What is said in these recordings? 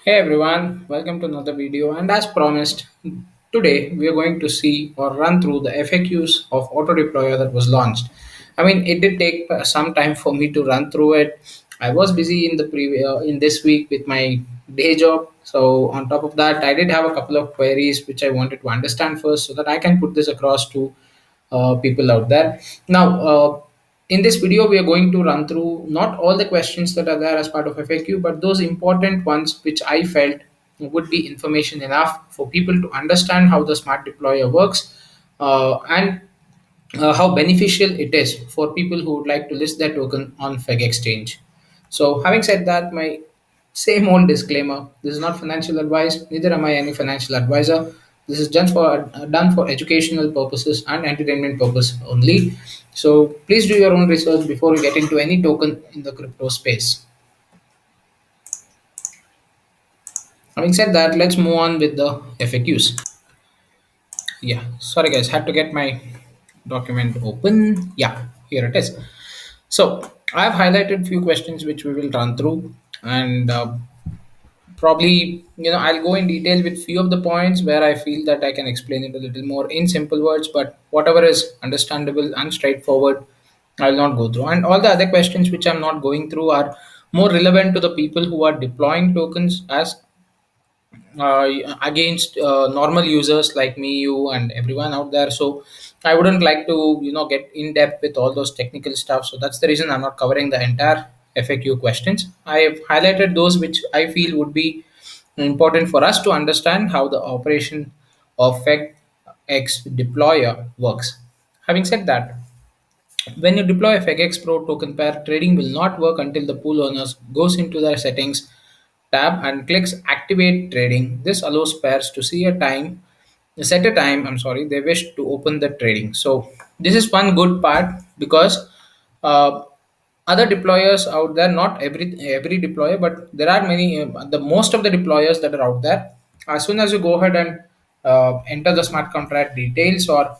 Hey everyone, welcome to another video. And as promised, today we are going to see or run through the FAQs of Autodeployer that was launched. I mean, it did take some time for me to run through it. I was busy in the in this week with my day job. So on top of that, I did have a couple of queries which I wanted to understand first, so that I can put this across to people out there. Now, in this video, we are going to run through not all the questions that are there as part of FAQ, but those important ones which I felt would be information enough for people to understand how the smart deployer works and how beneficial it is for people who would like to list their token on FEG exchange. So, having said that, my same old disclaimer: this is not financial advice. Neither am I any financial advisor. This is done for educational purposes and entertainment purpose only. So please do your own research before you get into any token in the crypto space. Having said that, let's move on with the FAQs. Yeah, sorry guys, had to get my document open. Yeah, here it is. So I've highlighted few questions which we will run through, and probably I'll go in detail with few of the points where I feel that I can explain it a little more in simple words. But whatever is understandable and straightforward, I will not go through. And all the other questions which I'm not going through are more relevant to the people who are deploying tokens as uh, against normal users like me, you, and everyone out there. So I wouldn't like to, get in depth with all those technical stuff. So that's the reason I'm not covering the entire FAQ questions. I have highlighted those which I feel would be important for us to understand how the operation of FEGX deployer works. Having said that, when you deploy a FEGX Pro token pair, trading will not work until the pool owners goes into their settings tab and clicks activate trading. This allows pairs to set a time, they wish to open the trading. So this is one good part because uh, other deployers out there, not every deployer, but there are many, the most of the deployers that are out there. As soon as you go ahead and enter the smart contract details or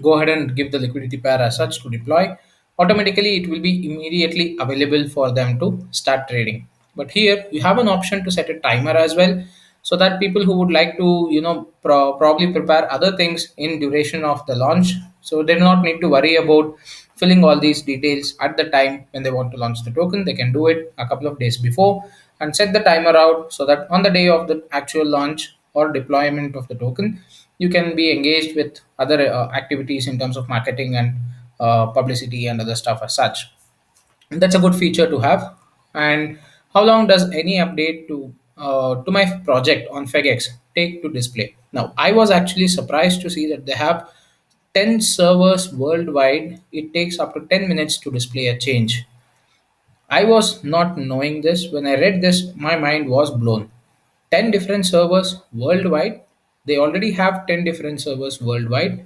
go ahead and give the liquidity pair as such to deploy, automatically it will be immediately available for them to start trading. But here you have an option to set a timer as well, so that people who would like to probably prepare other things in duration of the launch, so they do not need to worry about filling all these details at the time when they want to launch the token. They can do it a couple of days before and set the timer out, so that on the day of the actual launch or deployment of the token, you can be engaged with other activities in terms of marketing and publicity and other stuff as such. That's a good feature to have. And how long does any update to my project on FEGX take to display? Now, I was actually surprised to see that they have 10 servers worldwide. It takes up to 10 minutes to display a change. I was not knowing this. When I read this, my mind was blown. 10 different servers worldwide. They already have 10 different servers worldwide.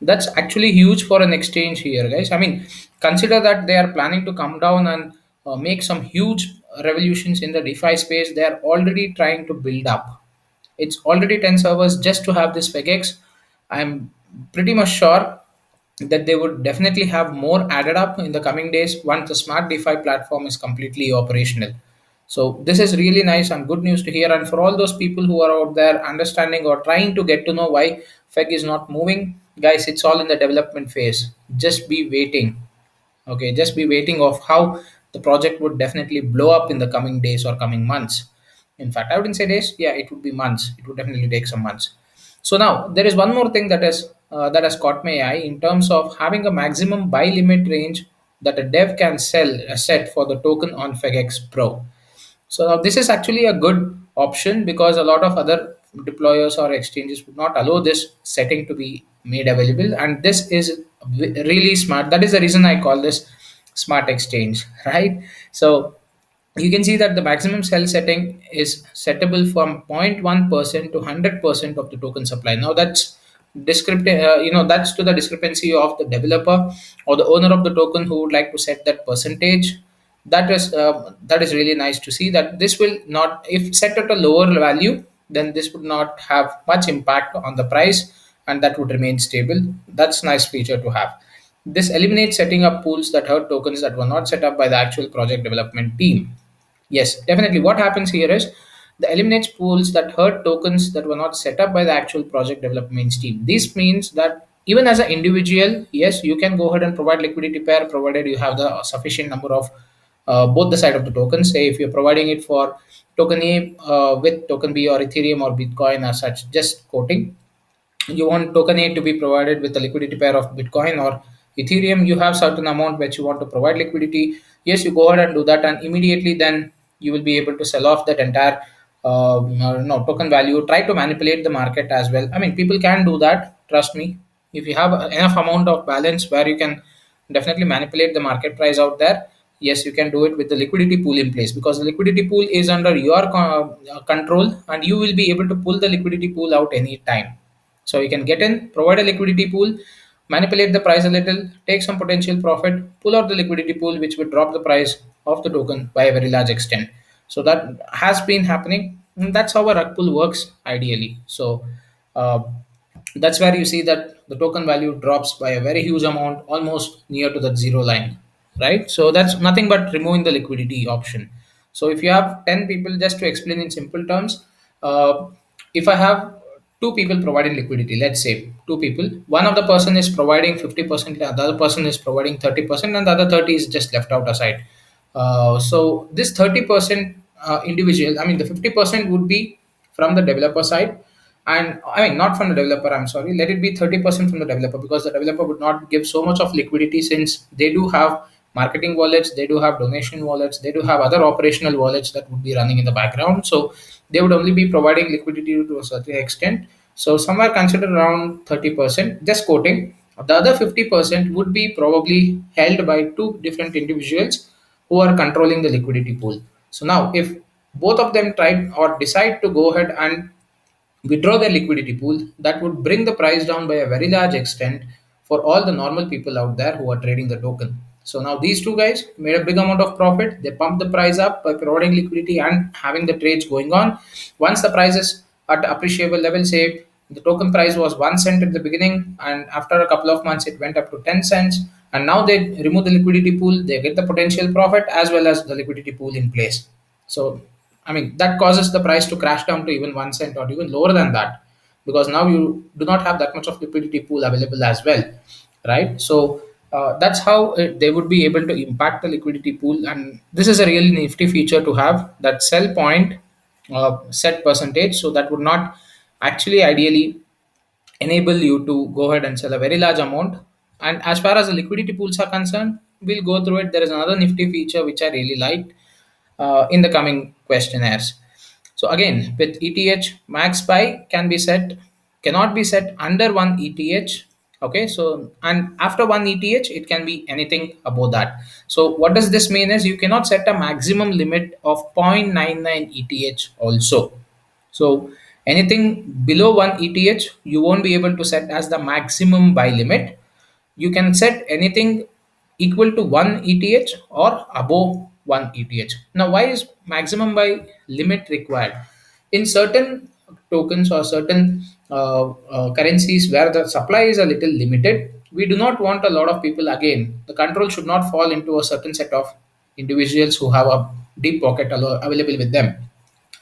That's actually huge for an exchange here, guys. I mean, consider that they are planning to come down and make some huge revolutions in the DeFi space. They are already trying to build up. It's already 10 servers just to have this FEGX. I'm pretty much sure that they would definitely have more added up in the coming days once the smart DeFi platform is completely operational. So this is really nice and good news to hear. And for all those people who are out there understanding or trying to get to know why FEG is not moving, guys, it's all in the development phase. Just be waiting. Okay, just be waiting of how the project would definitely blow up in the coming days or coming months. In fact, I wouldn't say days. Yeah, it would be months. It would definitely take some months. So now there is one more thing that has caught my eye in terms of having a maximum buy limit range that a dev can sell set for the token on FEGX Pro. So now this is actually a good option because a lot of other deployers or exchanges would not allow this setting to be made available, and this is really smart. That is the reason I call this smart exchange, right? So you can see that the maximum sell setting is settable from 0.1% to 100% of the token supply. Now that's that's to the discrepancy of the developer or the owner of the token who would like to set that percentage. That is really nice to see that this will not, if set at a lower value, then this would not have much impact on the price, and that would remain stable. That's nice feature to have. This eliminates setting up pools that hurt tokens that were not set up by the actual project development team. Yes, definitely. What happens here is, The eliminates pools that hurt tokens that were not set up by the actual project development team. This means that even as an individual, yes, you can go ahead and provide liquidity pair provided you have the sufficient number of both the side of the tokens. Say if you're providing it for token A with token B or Ethereum or Bitcoin as such, just quoting, you want token A to be provided with a liquidity pair of Bitcoin or Ethereum, you have certain amount which you want to provide liquidity. Yes, you go ahead and do that, and immediately then you will be able to sell off that entire no token value. Try to manipulate the market as well. I mean, people can do that. Trust me. If you have enough amount of balance where you can definitely manipulate the market price out there, yes, you can do it with the liquidity pool in place, because the liquidity pool is under your control, and you will be able to pull the liquidity pool out any time. So you can get in, provide a liquidity pool, manipulate the price a little, take some potential profit, pull out the liquidity pool, which would drop the price of the token by a very large extent. So that has been happening. And that's how a rug pull works ideally. So uh, that's where you see that the token value drops by a very huge amount, almost near to that zero line, right? So that's nothing but removing the liquidity option. So if you have 10 people, just to explain in simple terms, uh, if I have two people providing liquidity, let's say two people, one of the person is providing 50%, the other person is providing 30%, and the other 30 is just left out aside. So this 30% individual, I mean the 50% would be from the developer side, and I mean not from the developer, I'm sorry, let it be 30% from the developer, because the developer would not give so much of liquidity, since they do have marketing wallets, they do have donation wallets, they do have other operational wallets that would be running in the background. So they would only be providing liquidity to a certain extent. So somewhere considered around 30%, just quoting. The other 50% would be probably held by two different individuals who are controlling the liquidity pool. So now if both of them try or decide to go ahead and withdraw their liquidity pool, that would bring the price down by a very large extent for all the normal people out there who are trading the token. So now these two guys made a big amount of profit. They pumped the price up by providing liquidity and having the trades going on. Once the price is at appreciable level, say the token price was 1 cent at the beginning, and after a couple of months it went up to 10 cents. And now they remove the liquidity pool, they get the potential profit as well as the liquidity pool in place. So I mean, that causes the price to crash down to even 1 cent or even lower than that, because now you do not have that much of liquidity pool available as well, right? So that's how they would be able to impact the liquidity pool, and this is a really nifty feature to have that sell point set percentage. So that would not actually ideally enable you to go ahead and sell a very large amount. And as far as the liquidity pools are concerned, we'll go through it. There is another nifty feature which I really liked in the coming questionnaires. So again, with ETH, max buy can be set, cannot be set under one ETH. Okay, so and after one ETH, it can be anything above that. So what does this mean is you cannot set a maximum limit of 0.99 ETH also. So anything below one ETH, you won't be able to set as the maximum buy limit. You can set anything equal to 1 ETH or above 1 ETH. Now, why is maximum buy limit required? In certain tokens or certain currencies where the supply is a little limited, we do not want a lot of people. Again, the control should not fall into a certain set of individuals who have a deep pocket available with them.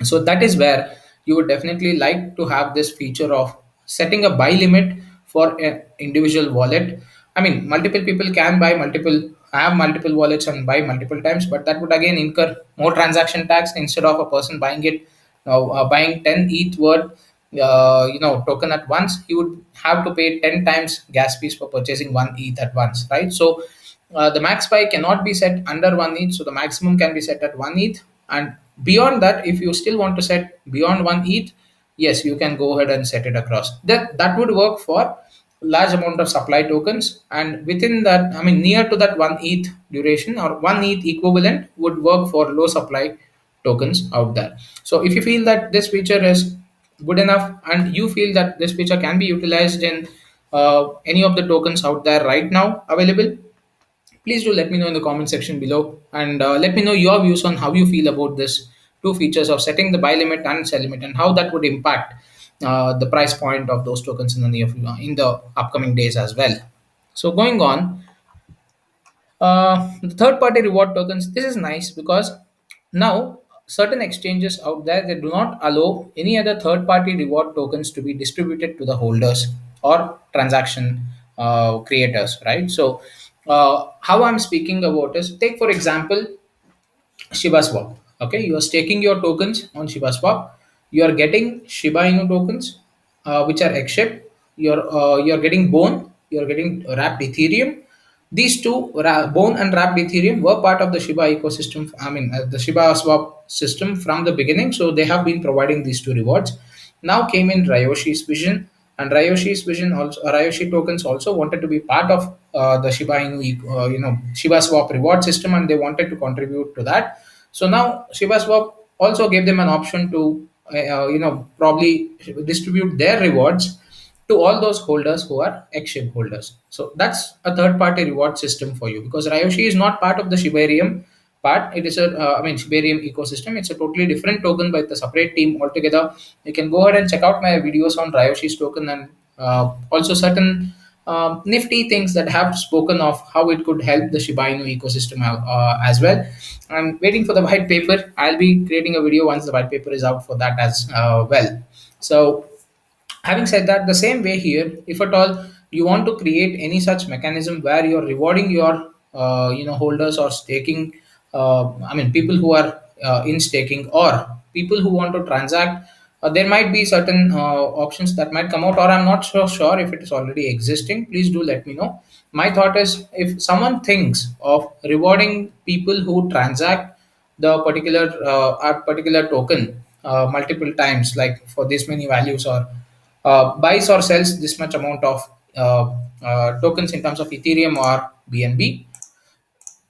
So that is where you would definitely like to have this feature of setting a buy limit for an individual wallet. I mean, multiple people can buy multiple, have multiple wallets and buy multiple times, but that would again incur more transaction tax. Instead of a person buying it, buying 10 ETH worth, token at once, he would have to pay 10 times gas fees for purchasing one ETH at once, right? So the max buy cannot be set under one ETH, so the maximum can be set at one ETH. And beyond that, if you still want to set beyond one ETH, yes, you can go ahead and set it across. That would work for large amount of supply tokens, and within that, I mean, near to that one ETH duration or one ETH equivalent would work for low supply tokens out there. So if you feel that this feature is good enough and you feel that this feature can be utilized in any of the tokens out there right now available, please do let me know in the comment section below, and let me know your views on how you feel about this two features of setting the buy limit and sell limit, and how that would impact the price point of those tokens in the in the upcoming days as well. So going on, the third party reward tokens, this is nice because now certain exchanges out there, they do not allow any other third party reward tokens to be distributed to the holders or transaction creators, right? So how I'm speaking about is, take for example Shiba Swap. Okay, you are staking your tokens on Shiba Swap. You are getting Shiba Inu tokens, which are Xship. You're getting Bone. You're getting wrapped Ethereum. These two, Bone and wrapped Ethereum, were part of the Shiba ecosystem. I mean, the Shiba Swap system from the beginning. So they have been providing these two rewards. Now came in Ryoshi's vision, and Ryoshi's vision also, Ryoshi tokens also wanted to be part of the Shiba Inu, Shiba Swap reward system, and they wanted to contribute to that. So now Shiba Swap also gave them an option to, probably distribute their rewards to all those holders who are Xship holders. So that's a third party reward system for you, because Ryoshi is not part of the Shibarium part. It is Shibarium ecosystem. It's a totally different token by the separate team altogether. You can go ahead and check out my videos on Ryoshi's token, and also certain nifty things that have spoken of how it could help the Shiba Inu ecosystem as well. I'm waiting for the white paper. I'll be creating a video once the white paper is out for that as well. So having said that, the same way here, if at all you want to create any such mechanism where you're rewarding your holders or staking, people who are in staking, or people who want to transact, there might be certain options that might come out, or I'm not so sure if it is already existing. Please do let me know. My thought is, if someone thinks of rewarding people who transact the particular token multiple times, like for this many values, or buys or sells this much amount of tokens in terms of Ethereum or BNB,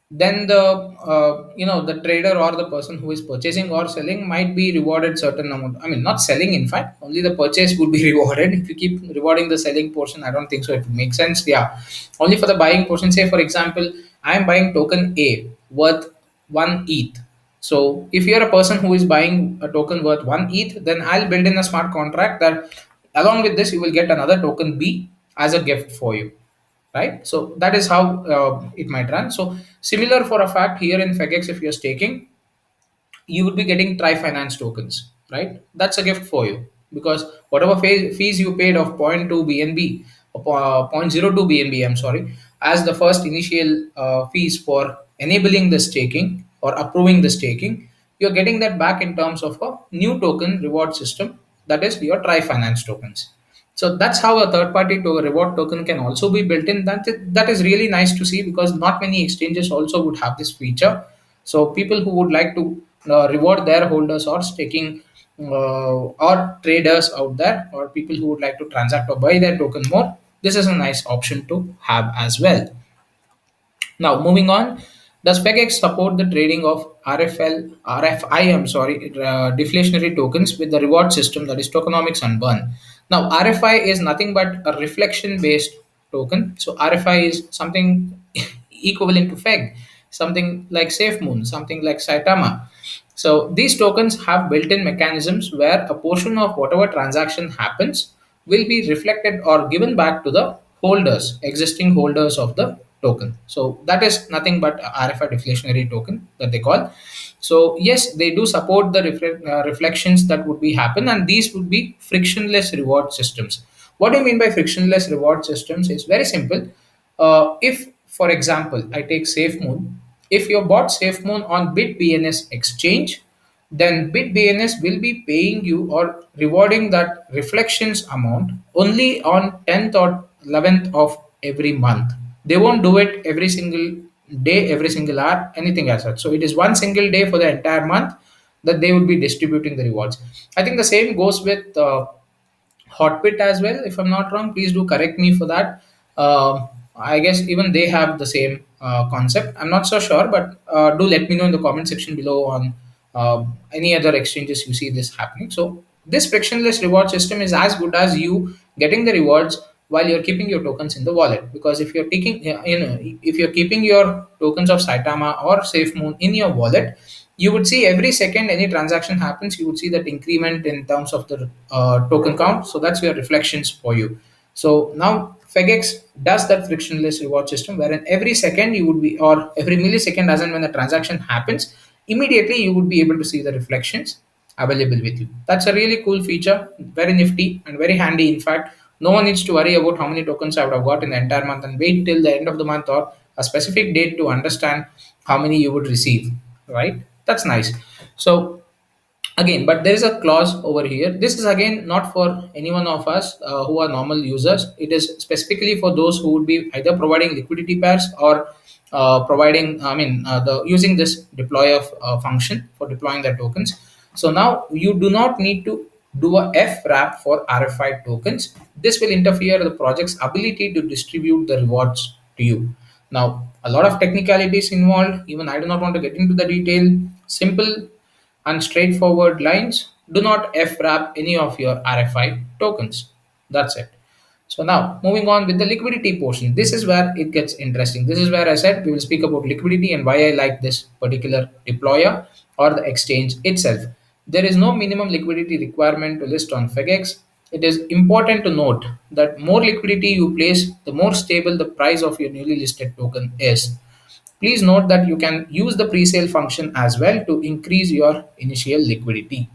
then the trader or the person who is purchasing or selling might be rewarded certain amount. I mean, not selling, in fact, only the purchase would be rewarded. If you keep rewarding the selling portion, I don't think so it would make sense. Yeah, only for the buying portion. Say for example, I am buying token A worth 1 ETH. So if you're a person who is buying a token worth 1 ETH, then I'll build in a smart contract that along with this you will get another token B as a gift for you, right? So that is how it might run. So similar for a fact here in FEGX, if you're staking, you would be getting Tri Finance tokens, right? That's a gift for you, because whatever fees you paid of zero point 0.2 BNB, or 0.02 BNB, I'm sorry, as the first initial fees for enabling the staking or approving the staking, you're getting that back in terms of a new token reward system, that is your Tri Finance tokens. So that's how a third party to reward token can also be built in. That is really nice to see, because not many exchanges also would have this feature. So people who would like to reward their holders or staking or traders out there, or people who would like to transact or buy their token more, this is a nice option to have as well. Now, moving on, does FEGX support the trading of RFI, I'm sorry, deflationary tokens with the reward system, that is tokenomics and burn? Now, RFI is nothing but a reflection based token. So, RFI is something equivalent to FEG, something like SafeMoon, something like Saitama. So, these tokens have built in mechanisms where a portion of whatever transaction happens will be reflected or given back to the holders, existing holders of the token. So that is nothing but RFI deflationary token that they call. So yes, they do support the reflections that would be happen, and these would be frictionless reward systems. What do you mean by frictionless reward systems? Is very simple. If, for example, I take SafeMoon, if you bought SafeMoon on BitBNS exchange, then BitBNS will be paying you or rewarding that reflections amount only on 10th or 11th of every month. They won't do it every single day, every single hour, anything as such. So it is one single day for the entire month that they will be distributing the rewards. I think the same goes with Hotbit as well, if I'm not wrong. Please do correct me for that. I guess even they have the same concept. I'm not so sure, but do let me know in the comment section below on any other exchanges you see this happening. So this frictionless reward system is as good as you getting the rewards while you're keeping your tokens in the wallet. Because if you're taking, if you're keeping your tokens of Saitama or SafeMoon in your wallet, you would see every second any transaction happens, you would see that increment in terms of the token count. So that's your reflections for you. So now FEGX does that frictionless reward system, wherein every second you would be, or every millisecond, as and when the transaction happens, immediately you would be able to see the reflections available with you. That's a really cool feature, very nifty and very handy. In fact, no one needs to worry about how many tokens I would have got in the entire month and wait till the end of the month or a specific date to understand how many you would receive, right? That's nice. So again, but there is a clause over here. This is again not for any one of us who are normal users. It is specifically for those who would be either providing liquidity pairs or providing, the using this deployer function for deploying their tokens. So now you do not need to do a FRAP for RFI tokens. This will interfere the project's ability to distribute the rewards to you. Now, a lot of technicalities involved. Even I do not want to get into the detail. Simple and straightforward lines. Do not FRAP any of your RFI tokens. That's it. So now moving on with the liquidity portion. This is where it gets interesting. This is where I said we will speak about liquidity and why I like this particular deployer or the exchange itself. There is no minimum liquidity requirement to list on FEGX. It is important to note that more liquidity you place, the more stable the price of your newly listed token is. Please note that you can use the pre-sale function as well to increase your initial liquidity.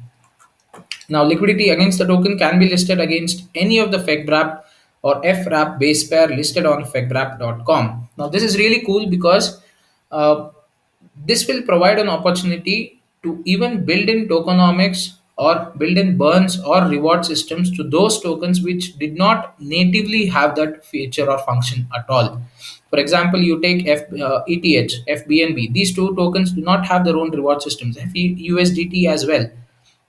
Now, liquidity against the token can be listed against any of the FEGWrap or FWrap base pair listed on fegwrap.com. Now, this is really cool because uh, this will provide an opportunity to even build in tokenomics or build in burns or reward systems to those tokens which did not natively have that feature or function at all. For example, you take ETH, FBNB. These two tokens do not have their own reward systems. USDT as well,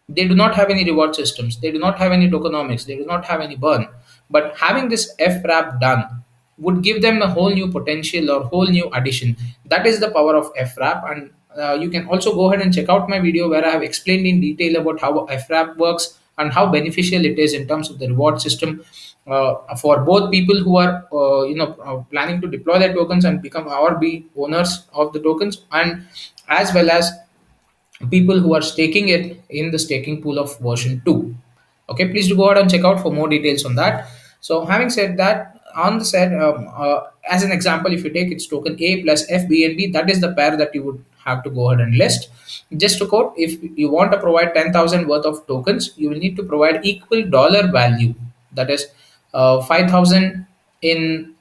they do not have any reward systems, they do not have any tokenomics, they do not have any burn. But having this FRAP done would give them a whole new potential or whole new addition. That is the power of FRAP. And you can also go ahead and check out my video where I have explained in detail about how FRAP works and how beneficial it is in terms of the reward system for both people who are planning to deploy their tokens and become or be owners of the tokens, and as well as people who are staking it in the staking pool of version 2. Okay, please do go ahead and check out for more details on that. So having said that, on the set, as an example, if you take its token A plus FBNB, that is the pair that you would have to go ahead and list. Just to quote, if you want to provide 10,000 worth of tokens, you will need to provide equal dollar value, that is 5,000 in,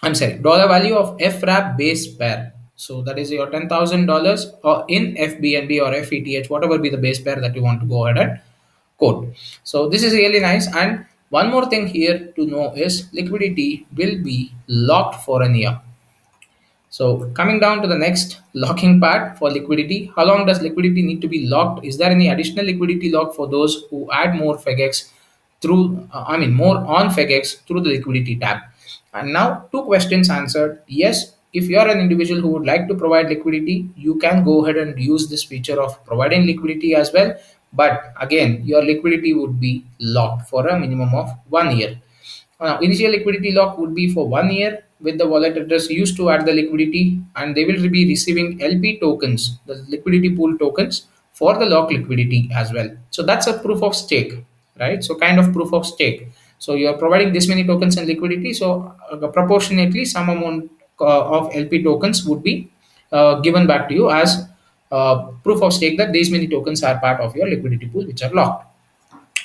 I'm sorry, dollar value of FRAP base pair. So that is your $10,000 or in FBNB or FETH, whatever be the base pair that you want to go ahead and quote. So this is really nice. And one more thing here to know is liquidity will be locked for an year. So coming down to the next locking part for liquidity, how long does liquidity need to be locked? Is there any additional liquidity lock for those who add more FEGX through, more on FEGX through the liquidity tab? And now two questions answered. Yes, if you are an individual who would like to provide liquidity, you can go ahead and use this feature of providing liquidity as well. But again, your liquidity would be locked for a minimum of 1 year. Initial liquidity lock would be for 1 year with the wallet address used to add the liquidity, and they will be receiving LP tokens, the liquidity pool tokens, for the lock liquidity as well. So that's a proof of stake, right? So kind of proof of stake. So you are providing this many tokens and liquidity. So proportionately, some amount of LP tokens would be given back to you as proof of stake that these many tokens are part of your liquidity pool, which are locked.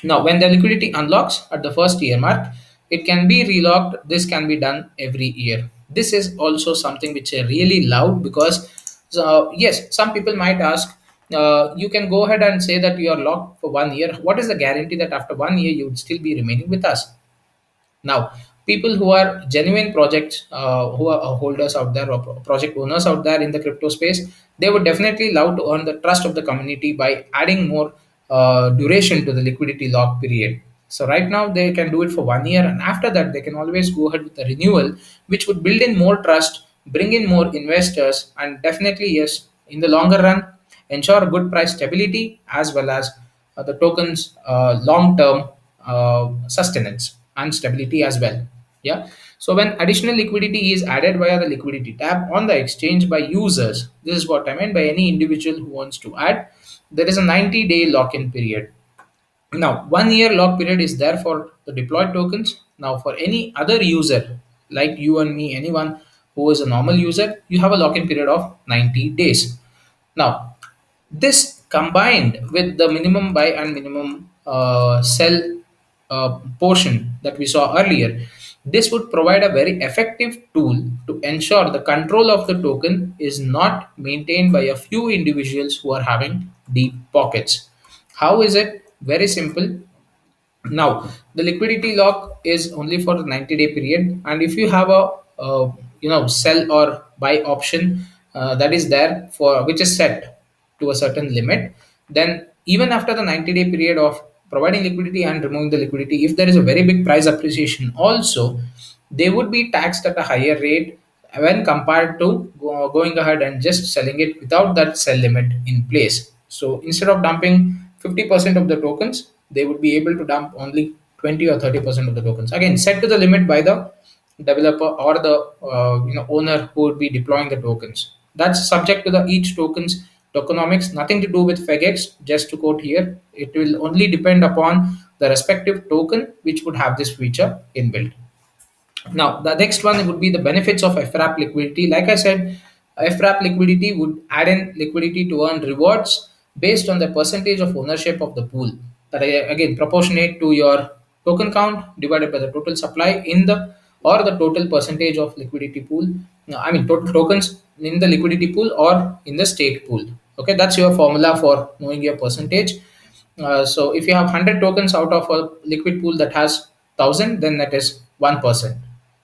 Now, when the liquidity unlocks at the first year mark, it can be relocked. This can be done every year. This is also something which I really love because, yes, some people might ask, you can go ahead and say that you are locked for 1 year. What is the guarantee that after 1 year you would still be remaining with us? Now, people who are genuine projects, who are holders out there or project owners out there in the crypto space, they would definitely love to earn the trust of the community by adding more duration to the liquidity lock period. So right now they can do it for 1 year, and after that they can always go ahead with the renewal, which would build in more trust, bring in more investors, and definitely yes, in the longer run, ensure good price stability as well as the tokens long-term sustenance and stability as well. Yeah. So when additional liquidity is added via the liquidity tab on the exchange by users, this is what I meant by any individual who wants to add, there is a 90-day lock-in period. Now, 1 year lock period is there for the deployed tokens. Now, for any other user like you and me, anyone who is a normal user, you have a lock-in period of 90 days. Now, this combined with the minimum buy and minimum sell portion that we saw earlier, this would provide a very effective tool to ensure the control of the token is not maintained by a few individuals who are having deep pockets. How is it? Very simple. Now, the liquidity lock is only for the 90-day period, and if you have a sell or buy option that is there for which is set to a certain limit, then even after the 90-day period of providing liquidity and removing the liquidity, if there is a very big price appreciation, also they would be taxed at a higher rate when compared to going ahead and just selling it without that sell limit in place. So instead of dumping 50% of the tokens, they would be able to dump only 20 or 30% of the tokens. Again, set to the limit by the developer or the owner who would be deploying the tokens. That's subject to the each token's tokenomics, nothing to do with FEGX. Just to quote here, it will only depend upon the respective token which would have this feature inbuilt. Now, the next one would be the benefits of FRAP liquidity. Like I said, FRAP liquidity would add in liquidity to earn rewards based on the percentage of ownership of the pool. That again proportionate to your token count divided by the total supply in the or the total percentage of liquidity pool. I mean total tokens in the liquidity pool or in the stake pool. Okay, that's your formula for knowing your percentage. So if you have 100 tokens out of a liquid pool that has 1,000, then that is 1%.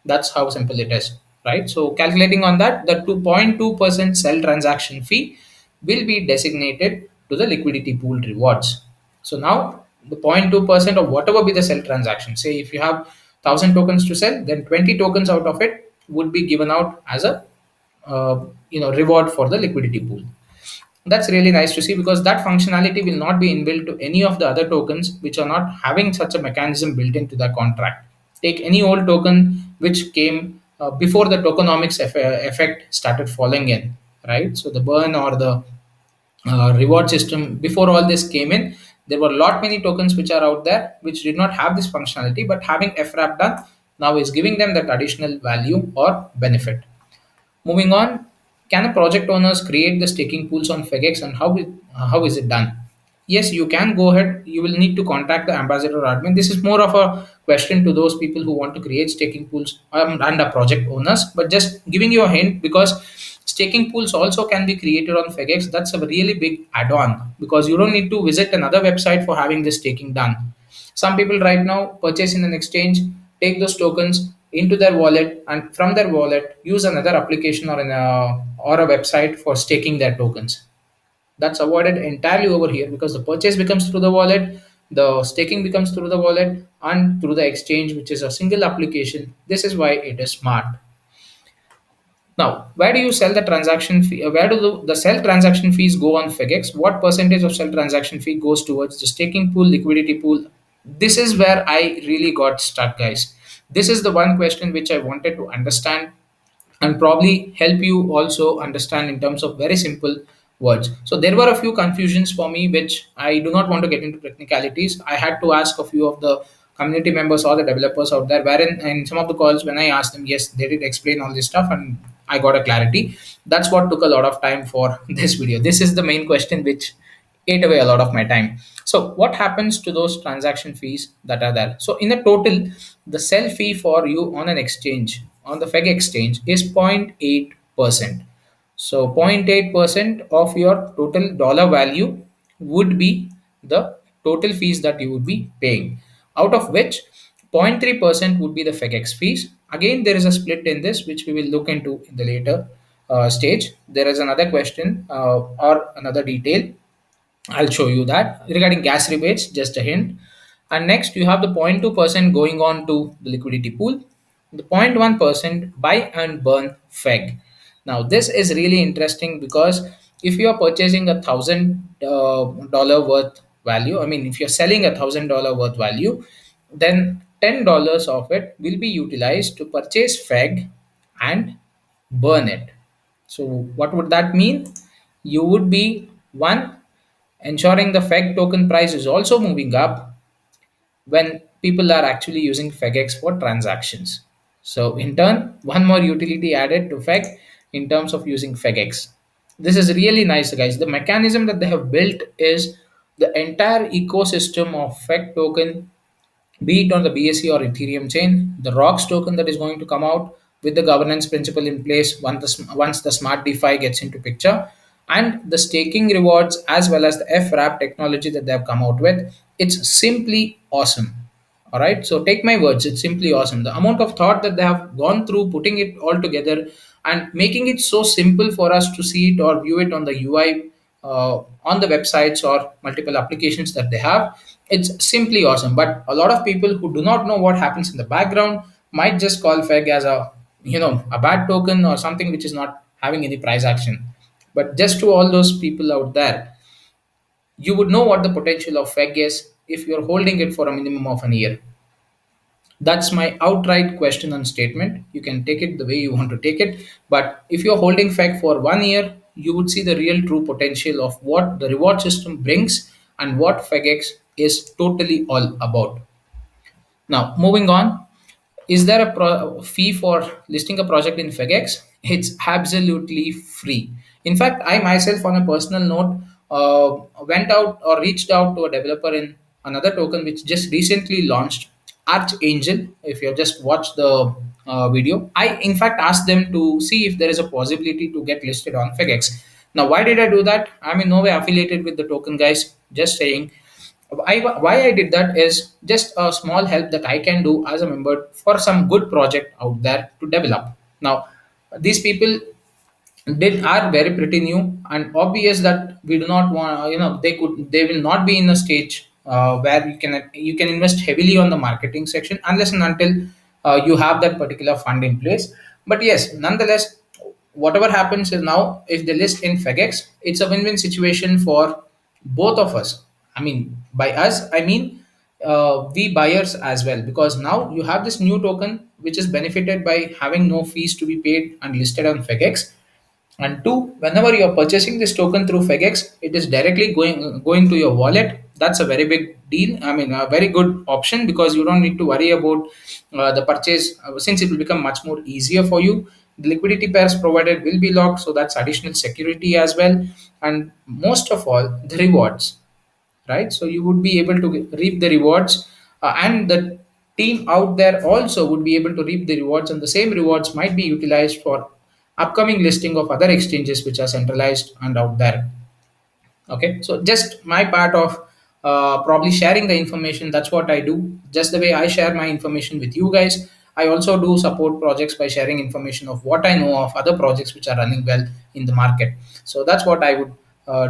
That's how simple it is, right? So calculating on that, the 2.2% sell transaction fee will be designated to the liquidity pool rewards. So now the 0.2% of whatever be the sell transaction, say if you have 1,000 tokens to sell, then 20 tokens out of it would be given out as a reward for the liquidity pool. That's really nice to see because that functionality will not be inbuilt to any of the other tokens which are not having such a mechanism built into the contract. Take any old token which came before the tokenomics effect started falling in, right? So the burn or the reward system before all this came in, there were a lot many tokens which are out there which did not have this functionality, but having FRAP done now is giving them that additional value or benefit. Moving on, can a project owners create the staking pools on FEGX and how is it done? Yes, you can go ahead. You will need to contact the ambassador or admin. This is more of a question to those people who want to create staking pools and the project owners. But just giving you a hint because staking pools also can be created on FEGX. That's a really big add-on because you don't need to visit another website for having this staking done. Some people right now purchase in an exchange, take those tokens into their wallet, and from their wallet use another application or a website for staking their tokens. That's avoided entirely over here because the purchase becomes through the wallet, the staking becomes through the wallet, and through the exchange, which is a single application. This is why it is smart. Now, where do you sell the transaction fee? Where do the sell transaction fees go on FEGX? What percentage of sell transaction fee goes towards the staking pool, liquidity pool? This is where I really got stuck, guys. This is the one question which I wanted to understand and probably help you also understand in terms of very simple words. So there were a few confusions for me, which I do not want to get into technicalities. I had to ask a few of the community members or the developers out there, wherein in some of the calls when I asked them, yes, they did explain all this stuff and I got a clarity. That's what took a lot of time for this video. This is the main question which ate away a lot of my time. So what happens to those transaction fees that are there? So in a total, the sell fee for you on an exchange, on the FEG exchange is 0.8%. So 0.8% of your total dollar value would be the total fees that you would be paying, out of which 0.3% would be the FEGX fees. Again, there is a split in this, which we will look into in the later stage. There is another question or another detail. I'll show you that. Regarding gas rebates, just a hint. And next, you have the 0.2% going on to the liquidity pool, the 0.1% buy and burn FEG. Now, this is really interesting because if you are purchasing $1,000 worth value, I mean, if you're selling $1,000 worth value, then $10 of it will be utilized to purchase FEG and burn it. So, what would that mean? You would be one ensuring the FEG token price is also moving up when people are actually using FEGX for transactions. So in turn, one more utility added to FEG in terms of using FEGX. This is really nice, guys. The mechanism that they have built is the entire ecosystem of FEG token, be it on the BSC or Ethereum chain, the rocks token that is going to come out with the governance principle in place once the smart DeFi gets into picture, and the staking rewards as well as the FRAP technology that they have come out with. It's simply awesome. All right, so take my words, it's simply awesome. The amount of thought that they have gone through putting it all together and making it so simple for us to see it or view it on the UI, on the websites or multiple applications that they have, it's simply awesome. But a lot of people who do not know what happens in the background might just call FEG as a bad token or something which is not having any price action. But just to all those people out there, you would know what the potential of FEG is if you're holding it for a minimum of an year. That's my outright question and statement. You can take it the way you want to take it. But if you're holding FEG for 1 year, you would see the real true potential of what the reward system brings and what FEGX is totally all about. Now, moving on, is there a fee for listing a project in FEGX? It's absolutely free. In fact, I myself, on a personal note, went out or reached out to a developer in another token which just recently launched, Archangel. If you have just watched the video, I in fact asked them to see if there is a possibility to get listed on FEGX. Now, why did I do that? I'm in no way affiliated with the token, guys. Just saying, why I did that is just a small help that I can do as a member for some good project out there to develop. Now, these people did are very pretty new and obvious that we do not want, they will not be in a stage where you can invest heavily on the marketing section unless and until you have that particular fund in place. But yes, nonetheless, whatever happens is now if they list in FEGX, it's a win-win situation for both of us. I mean, by us, I mean we buyers as well, because now you have this new token which is benefited by having no fees to be paid and listed on FEGX. And two, whenever you're purchasing this token through FEGX, it is directly going to your wallet. That's a very big deal. I mean, a very good option because you don't need to worry about the purchase, since it will become much more easier for you. The liquidity pairs provided will be locked, so that's additional security as well. And most of all, the rewards, right? So you would be able to reap the rewards, and the team out there also would be able to reap the rewards, and the same rewards might be utilized for upcoming listing of other exchanges which are centralized and out there. Okay, so just my part of probably sharing the information. That's what I do. Just the way I share my information with you guys, I also do support projects by sharing information of what I know of other projects which are running well in the market. So that's what I would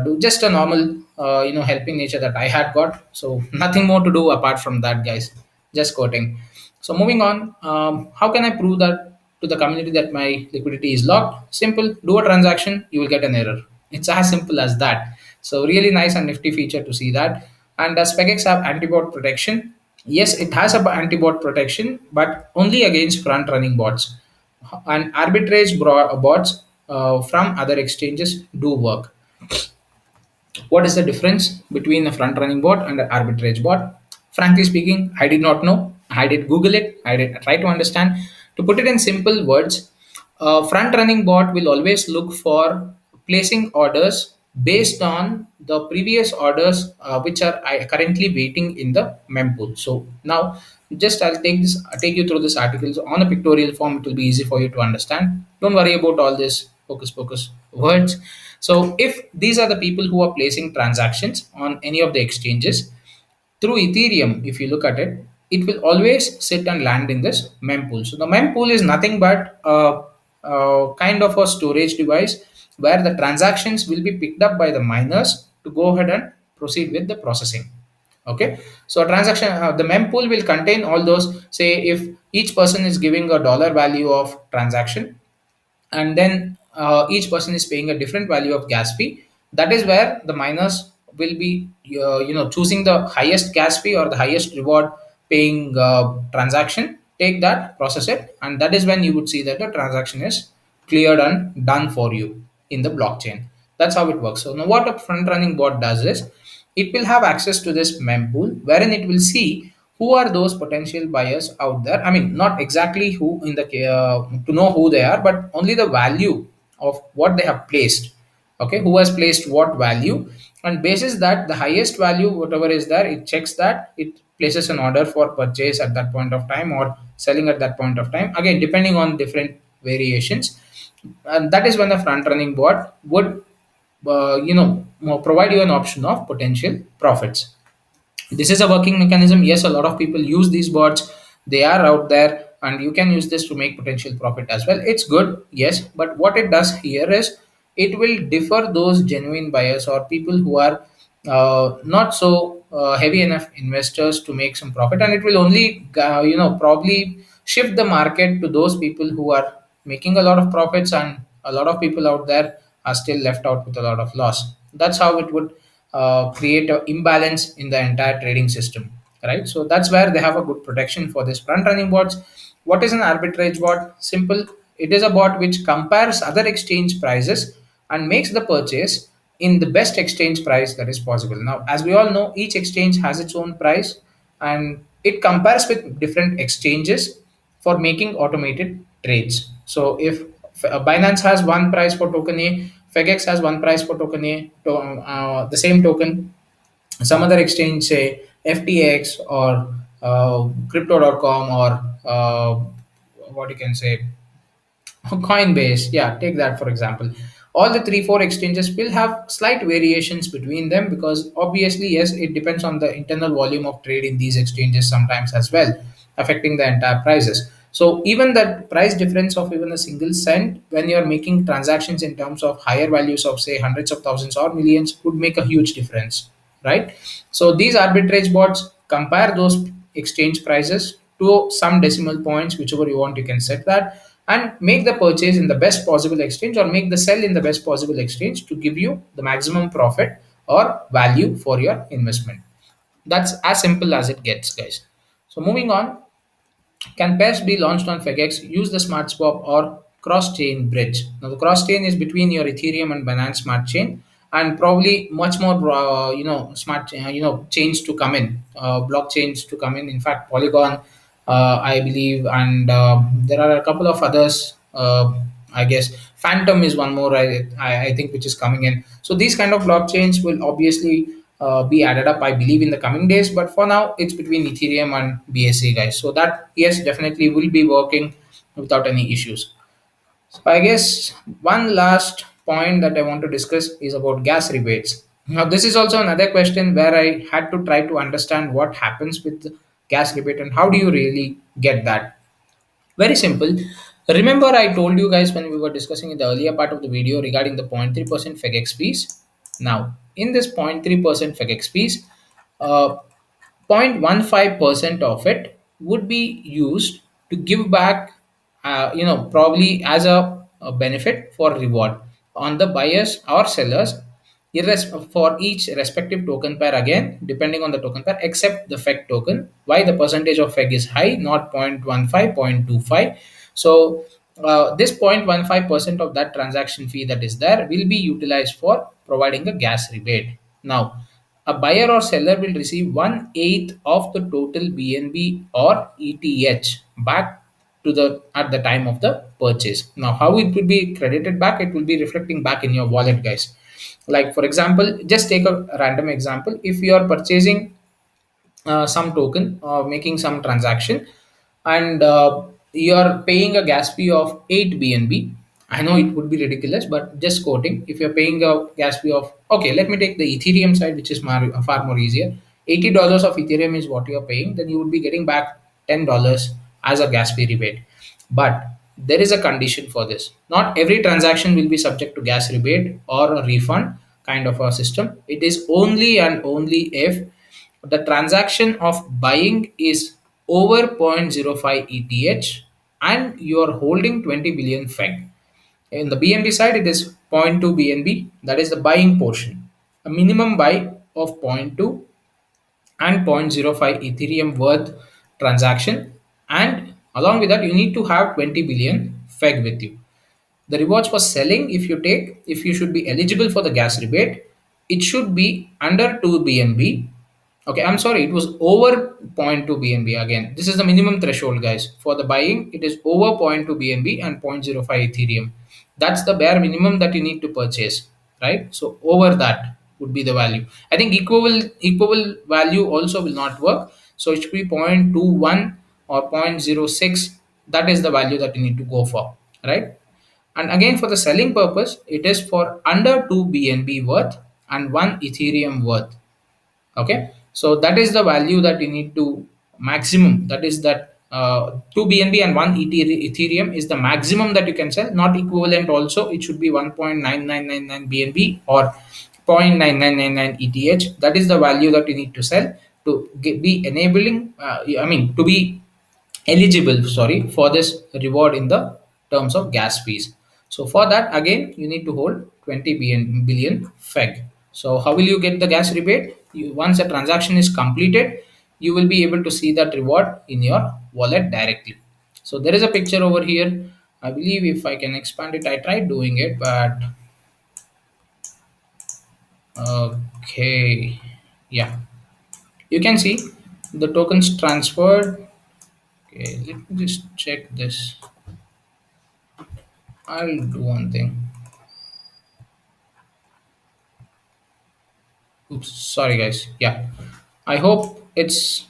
do. Just a normal helping nature that I had got. So nothing more to do apart from that, guys. Just quoting. So moving on, how can I prove that to the community that my liquidity is locked? Simple. Do a transaction, you will get an error. It's as simple as that. So really nice and nifty feature to see that. And does SpecX have anti-bot protection? Yes, it has a anti-bot protection, but only against front-running bots. And arbitrage bots from other exchanges do work. What is the difference between a front running bot and an arbitrage bot? Frankly speaking, I did not know. I did Google it. I did try to understand. To put it in simple words, a front running bot will always look for placing orders based on the previous orders which are currently waiting in the mempool. So now, just I'll take you through this article. So on a pictorial form. It will be easy for you to understand. Don't worry about all this focus focus words. So if these are the people who are placing transactions on any of the exchanges through Ethereum, if you look at it, it will always sit and land in this mempool. So the mempool is nothing but a kind of a storage device where the transactions will be picked up by the miners to go ahead and proceed with the processing. Okay, so a transaction, the mempool will contain all those. Say if each person is giving a dollar value of transaction, and then each person is paying a different value of gas fee. That is where the miners will be choosing the highest gas fee or the highest reward paying transaction, take that, process it, and that is when you would see that the transaction is cleared and done for you in the blockchain. That's how it works. So now what a front running bot does is it will have access to this mempool wherein it will see who are those potential buyers out there. I mean, not exactly who in the to know who they are, but only the value of what they have placed. Okay, who has placed what value, and basis that the highest value whatever is there, it checks that, it places an order for purchase at that point of time or selling at that point of time, again depending on different variations. And that is when the front running bot would provide you an option of potential profits. This is a working mechanism. Yes, a lot of people use these bots, they are out there, and you can use this to make potential profit as well. It's good, yes, but what it does here is it will differ those genuine buyers or people who are not so heavy enough investors to make some profit, and it will only probably shift the market to those people who are making a lot of profits, and a lot of people out there are still left out with a lot of loss. That's how it would create an imbalance in the entire trading system, right? So that's where they have a good protection for this front running bots. What is an arbitrage bot? Simple. It is a bot which compares other exchange prices and makes the purchase in the best exchange price that is possible. Now, as we all know, each exchange has its own price, and it compares with different exchanges for making automated trades. So if Binance has one price for token A, FEGX has one price for token A, the same token, some other exchange, say FTX or crypto.com or what you can say, Coinbase, yeah, take that for example. All the three, four exchanges will have slight variations between them because obviously, yes, it depends on the internal volume of trade in these exchanges sometimes as well, affecting the entire prices. So even that price difference of even a single cent when you're making transactions in terms of higher values of say hundreds of thousands or millions would make a huge difference, right? So these arbitrage bots compare those exchange prices to some decimal points, whichever you want, you can set that, and make the purchase in the best possible exchange or make the sell in the best possible exchange to give you the maximum profit or value for your investment. That's as simple as it gets, guys. So moving on, can pairs be launched on FEGX? Use the smart swap or cross chain bridge. Now, the cross chain is between your Ethereum and Binance Smart Chain, and probably much more, chains to come in, blockchains to come in. In fact, Polygon, I believe, and there are a couple of others. I guess Phantom is one more. I think which is coming in. So these kind of blockchains will obviously be added up, I believe, in the coming days. But for now, it's between Ethereum and BSC, guys. So that, yes, definitely will be working without any issues. So I guess one last point that I want to discuss is about gas rebates. Now, this is also another question where I had to try to understand what happens with the gas rebate and how do you really get that. Very simple. Remember, I told you guys when we were discussing in the earlier part of the video regarding the 0.3% FEGX fees. Now, in this 0.3% FEGX fees, 0.15% of it would be used to give back, probably as a benefit for reward on the buyers or sellers, for each respective token pair, again depending on the token pair except the FEG token. Why the percentage of FEG is high, not 0.15, 0.25. So this 0.15% of that transaction fee that is there will be utilized for providing a gas rebate. Now, a buyer or seller will receive 1/8 of the total BNB or ETH back to the at the time of the purchase. Now, how it will be credited back? It will be reflecting back in your wallet, guys. Like for example, just take a random example. If you are purchasing some token, making some transaction, and you are paying a gas fee of 8 BNB. I know it would be ridiculous, but just quoting, if you're paying a gas fee of, okay, let me take the Ethereum side, which is far more easier. $80 of Ethereum is what you're paying, then you would be getting back $10 as a gas fee rebate. But there is a condition for this. Not every transaction will be subject to gas rebate or a refund kind of a system. It is only and only if the transaction of buying is over zero point zero 0.05 ETH and you are holding 20 billion FEG. In the BNB side, it is zero point 0.2 BNB, that is the buying portion. A minimum buy of zero point 0.2 and zero point zero 0.05 Ethereum worth transaction, and along with that, you need to have 20 billion FEG with you. The rewards for selling, if you should be eligible for the gas rebate, it should be under 2 BNB. Okay, I'm sorry, it was over zero point 0.2 BNB. Again, this is the minimum threshold, guys. For the buying, it is over zero point 0.2 BNB and zero point zero 0.05 Ethereum. That's the bare minimum that you need to purchase, right? So over that would be the value. I think equal value also will not work. So it should be 0.21 or 0.06. That is the value that you need to go for, right? And again, for the selling purpose, it is for under 2 BNB worth and 1 Ethereum worth. Okay, so that is the value that you need to maximum. That is that 2 BNB and 1 Ethereum is the maximum that you can sell. Not equivalent also. It should be 1.9999 BNB or 0.9999 ETH. That is the value that you need to sell to be enabling. I mean, to be eligible, sorry, for this reward in the terms of gas fees. So for that, again, you need to hold 20 billion FEG. So how will you get the gas rebate? Once a transaction is completed, you will be able to see that reward in your wallet directly. So there is a picture over here. I believe if I can expand it, I tried doing it, but okay, yeah, you can see the tokens transferred. Okay, let me just check this. I'll do one thing. Oops, sorry guys. Yeah, I hope it's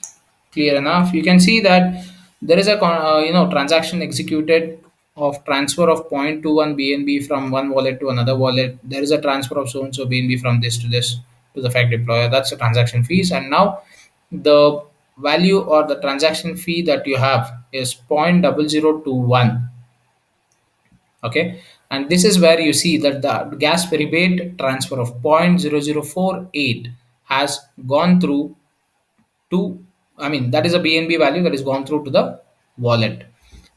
clear enough. You can see that there is a transaction executed of transfer of 0.21 BNB from one wallet to another wallet. There is a transfer of so and so BNB from this to this to the FEG deployer. That's the transaction fees, and now the value or the transaction fee that you have is 0.0021. Okay, and this is where you see that the gas rebate transfer of 0.0048 has gone through to, I mean, that is a BNB value that is gone through to the wallet.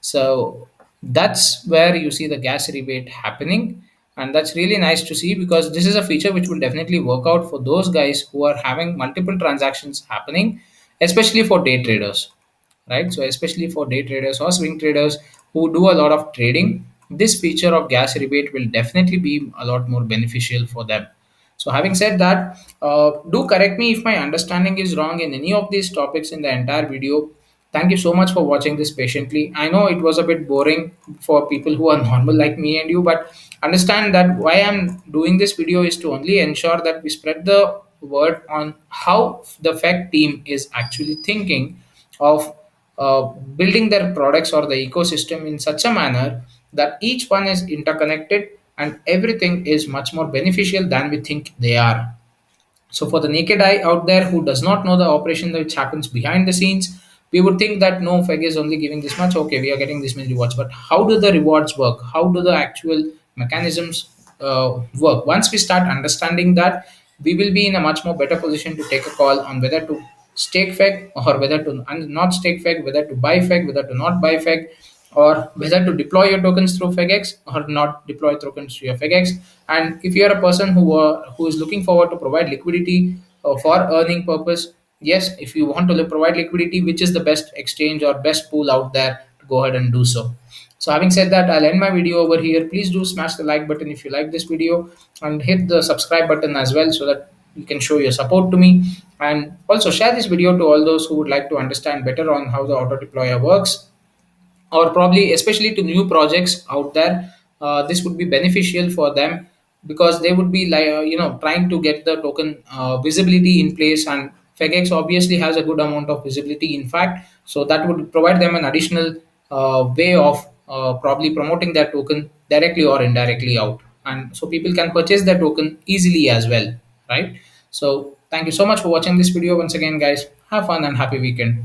So that's where you see the gas rebate happening, and that's really nice to see because this is a feature which will definitely work out for those guys who are having multiple transactions happening, especially for day traders, right? So especially for day traders or swing traders who do a lot of trading, this feature of gas rebate will definitely be a lot more beneficial for them. So having said that, do correct me if my understanding is wrong in any of these topics in the entire video. Thank you so much for watching this patiently. I know it was a bit boring for people who are normal like me and you, but understand that why I'm doing this video is to only ensure that we spread the word on how the FEC team is actually thinking of building their products or the ecosystem in such a manner that each one is interconnected and everything is much more beneficial than we think they are. So, for the naked eye out there who does not know the operation which happens behind the scenes, we would think that no, FEG is only giving this much. Okay, we are getting this many rewards. But how do the rewards work? How do the actual mechanisms work? Once we start understanding that, we will be in a much more better position to take a call on whether to stake FEG or whether to not stake FEG, whether to buy FEG, whether to not buy FEG, or whether to deploy your tokens through FEGX or not deploy tokens to your FEGX. And if you are a person who is looking forward to provide liquidity for earning purpose, yes, if you want to provide liquidity, which is the best exchange or best pool out there, to go ahead and do so. So having said that, I'll end my video over here. Please do smash the like button if you like this video and hit the subscribe button as well so that you can show your support to me. And also share this video to all those who would like to understand better on how the auto deployer works, or probably especially to new projects out there. This would be beneficial for them because they would be like trying to get the token visibility in place, and FEGX obviously has a good amount of visibility in fact, so that would provide them an additional way of probably promoting their token directly or indirectly out, and so people can purchase their token easily as well, right? So thank you so much for watching this video once again, guys. Have fun and happy weekend.